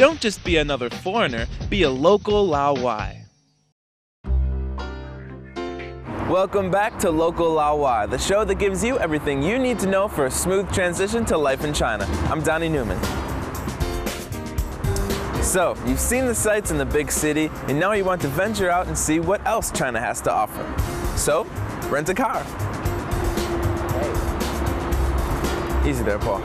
Don't just be another foreigner, be a local Laowai. Welcome back to Local Laowai, the show that gives you everything you need to know for a smooth transition to life in China. I'm Donnie Newman. So, you've seen the sights in the big city, and now you want to venture out and see what else China has to offer. So, rent a car. Easy there, Paul.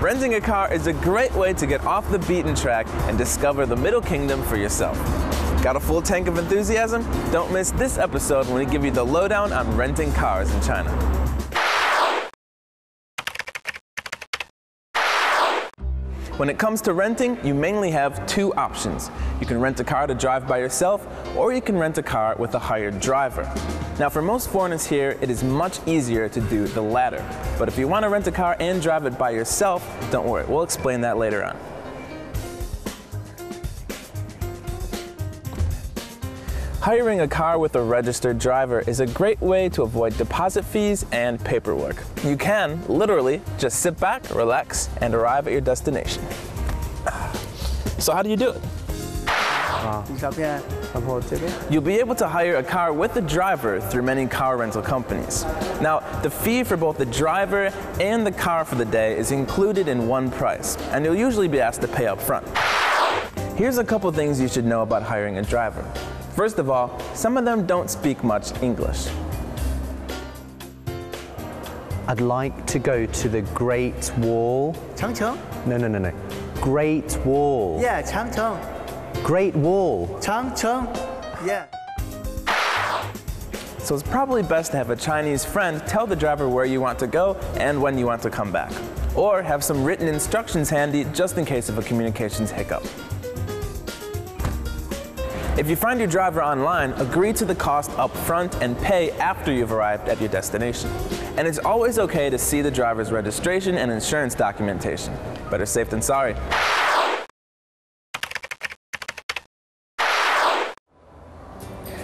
Renting a car is a great way to get off the beaten track and discover the Middle Kingdom for yourself. Got a full tank of enthusiasm? Don't miss this episode when we give you the lowdown on renting cars in China. When it comes to renting, you mainly have two options. You can rent a car to drive by yourself, or you can rent a car with a hired driver. Now, for most foreigners here, it is much easier to do the latter. But if you want to rent a car and drive it by yourself, don't worry, we'll explain that later on. Hiring a car with a registered driver is a great way to avoid deposit fees and paperwork. You can, literally, just sit back, relax, and arrive at your destination. So how do you do it? You'll be able to hire a car with a driver through many car rental companies. Now, the fee for both the driver and the car for the day is included in one price, and you'll usually be asked to pay up front. Here's a couple things you should know about hiring a driver. First of all, some of them don't speak much English. I'd like to go to the Great Wall. Changcheng? No. Great Wall. Yeah, Changcheng. Great Wall. Changcheng. Yeah. So it's probably best to have a Chinese friend tell the driver where you want to go and when you want to come back. Or have some written instructions handy just in case of a communications hiccup. If you find your driver online, agree to the cost up front and pay after you've arrived at your destination. And it's always okay to see the driver's registration and insurance documentation. Better safe than sorry.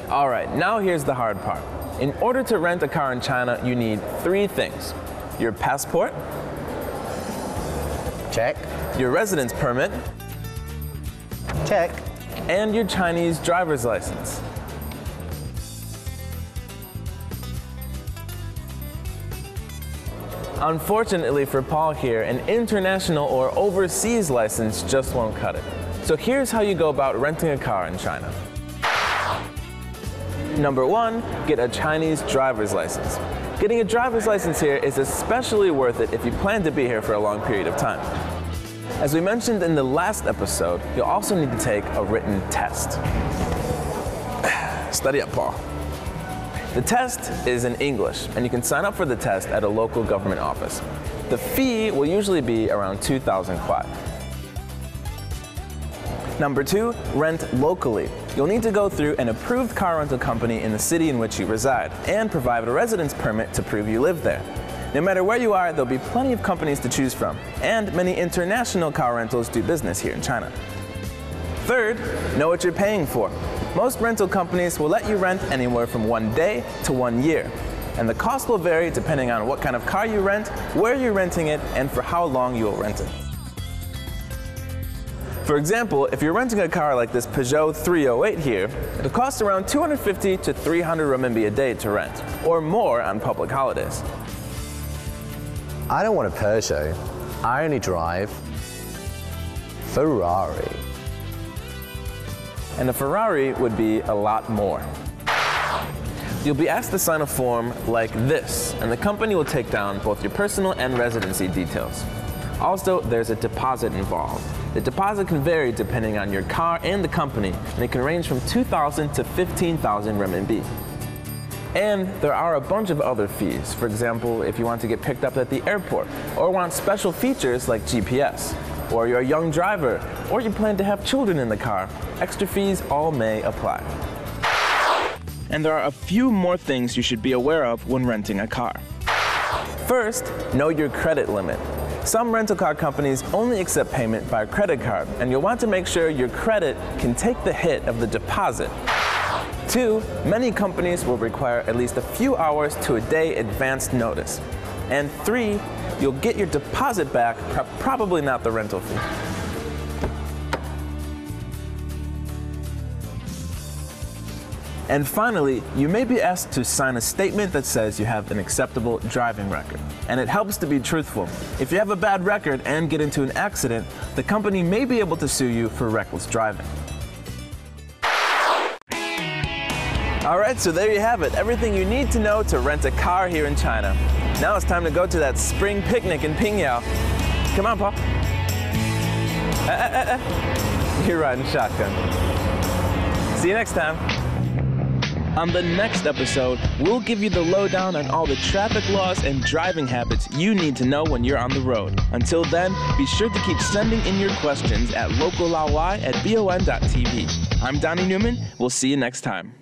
Alright, now here's the hard part. In order to rent a car in China, you need three things. Your passport. Check. Your residence permit. Check. And your Chinese driver's license. Unfortunately for Paul here, an international or overseas license just won't cut it. So here's how you go about renting a car in China. Number one, get a Chinese driver's license. Getting a driver's license here is especially worth it if you plan to be here for a long period of time. As we mentioned in the last episode, you'll also need to take a written test. Study up, Paul. The test is in English, and you can sign up for the test at a local government office. The fee will usually be around 2,000 kwai. Number two, rent locally. You'll need to go through an approved car rental company in the city in which you reside, and provide a residence permit to prove you live there. No matter where you are, there'll be plenty of companies to choose from, and many international car rentals do business here in China. Third, know what you're paying for. Most rental companies will let you rent anywhere from 1 day to 1 year, and the cost will vary depending on what kind of car you rent, where you're renting it, and for how long you will rent it. For example, if you're renting a car like this Peugeot 308 here, it'll cost around 250 to 300 renminbi a day to rent, or more on public holidays. I don't want a Peugeot. I only drive Ferrari. And a Ferrari would be a lot more. You'll be asked to sign a form like this, and the company will take down both your personal and residency details. Also, there's a deposit involved. The deposit can vary depending on your car and the company, and it can range from 2,000 to 15,000 renminbi. And there are a bunch of other fees. For example, if you want to get picked up at the airport, or want special features like GPS, or you're a young driver, or you plan to have children in the car, extra fees all may apply. And there are a few more things you should be aware of when renting a car. First, know your credit limit. Some rental car companies only accept payment by credit card, and you'll want to make sure your credit can take the hit of the deposit. 2, many companies will require at least a few hours to a day advance notice. And 3, you'll get your deposit back, probably not the rental fee. And finally, you may be asked to sign a statement that says you have an acceptable driving record. And it helps to be truthful. If you have a bad record and get into an accident, the company may be able to sue you for reckless driving. Alright, so there you have it. Everything you need to know to rent a car here in China. Now it's time to go to that spring picnic in Pingyao. Come on, Paul. You're riding shotgun. See you next time. On the next episode, we'll give you the lowdown on all the traffic laws and driving habits you need to know when you're on the road. Until then, be sure to keep sending in your questions at localaowai@bon.tv. I'm Donnie Newman. We'll see you next time.